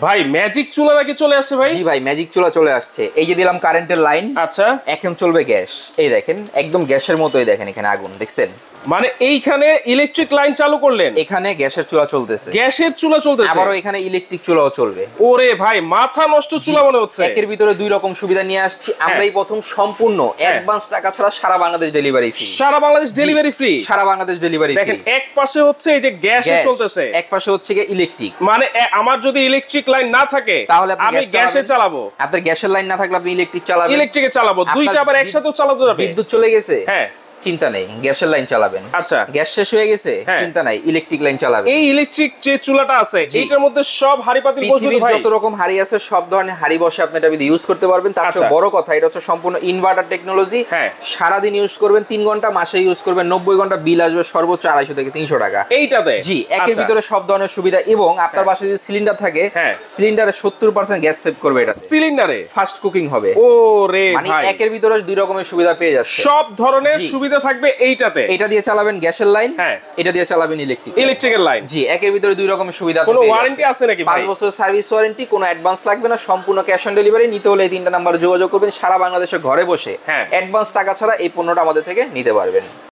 ভাই ম্যাজিক চুলা নাকি চলে আসছে ভাই? জি ভাই, ম্যাজিক চুলা চলে আসছে। এই যে দিলাম কারেন্টের লাইন। আচ্ছা, এখন চলবে গ্যাস। এই দেখেন একদম গ্যাসের মতোই, দেখেন এখানে আগুন দেখছেন। মানে এইখানে ইলেকট্রিক লাইন চালু করলেন, এখানে গ্যাসের চুলা চলতেছে, গ্যাসের চুলা চলতেছে, আবারও এখানে ইলেকট্রিক চুলাও চলবে। ওরে ভাই মাথা নষ্ট চুলা মনে হচ্ছে। একের ভিতরে দুই রকম সুবিধা নিয়ে আসছি আমরাই প্রথম, সম্পূর্ণ অ্যাডভান্স টাকা ছাড়া সারা বাংলাদেশ ডেলিভারি ফ্রি। সারা বাংলাদেশ ডেলিভারি ফ্রি, সারা বাংলাদেশ ডেলিভারি ফ্রি। দেখেন এক পাশে হচ্ছে এই যে গ্যাসে চলতেছে, এক পাশে হচ্ছে গিয়ে ইলেকট্রিক। মানে আমার যদি ইলেকট্রিক লাইন না থাকে তাহলে আমি গ্যাসে চালাবো, আপনার গ্যাসের লাইন না থাকলে আপনি ইলেকট্রিক চালাবেন, ইলেকট্রিকে চালাবো, দুইটা আবার একসাথেও চালাতে যাবে। বিদ্যুৎ চলে গেছে, হ্যাঁ চিন্তা নেই, গ্যাসের লাইন চালাবেন। আচ্ছা, গ্যাস শেষ হয়ে গেছে, চিন্তা নাই, ইলেকট্রিক লাইন চালাবেন। এই ইলেকট্রিক যে চুলাটা আছে এইটার মধ্যে সব হাড়ি পাতিল বসবে তো ভাই? যত রকম হাড়ি আছে সব ধরনের হাড়ি বসে আপনি এটা ইউজ করতে পারবেন। তার চেয়ে বড় কথা, এটা হচ্ছে সম্পূর্ণ ইনভার্টার টেকনোলজি। সারাদিন ইউজ করবেন, 3 ঘন্টা, মাসে ইউজ করবেন 90 ঘন্টা, বিল আসবে সর্বোচ্চ 250 থেকে 300 টাকা এইটাতে। জি, একের ভিতরে সব ধরনের সুবিধা। এবং আপনার বাসায় যদি সিলিন্ডার থাকে, সিলিন্ডারে 70% গ্যাস সেভ করবে এটা। সিলিন্ডারে ফাস্ট কুকিং হবে। ওরে মানে ভাই, একের ভিতরে দুই রকমের সুবিধা পেয়ে যাচ্ছে, সব ধরনের সুবিধা থাকবে এইটাতে। এটা দিয়ে চালাবেন গ্যাসের লাইন, এটা দিয়ে চালাবেন ইলেকট্রিকের লাইন। জি, একের ভিতরে দুই রকমের সুবিধা। কোনো ওয়ারেন্টি আছে নাকি ভাই? 5 বছর সার্ভিস ওয়ারেন্টি, কোনো অ্যাডভান্স লাগবে না, সম্পূর্ণ ক্যাশ অন ডেলিভারি। নিতে হলে এই 3টা নাম্বারে যোগাযোগ করবেন। সারা বাংলাদেশে ঘরে বসে অ্যাডভান্স টাকা ছাড়া এই পণ্যটা আমাদের থেকে নিতে পারবেন।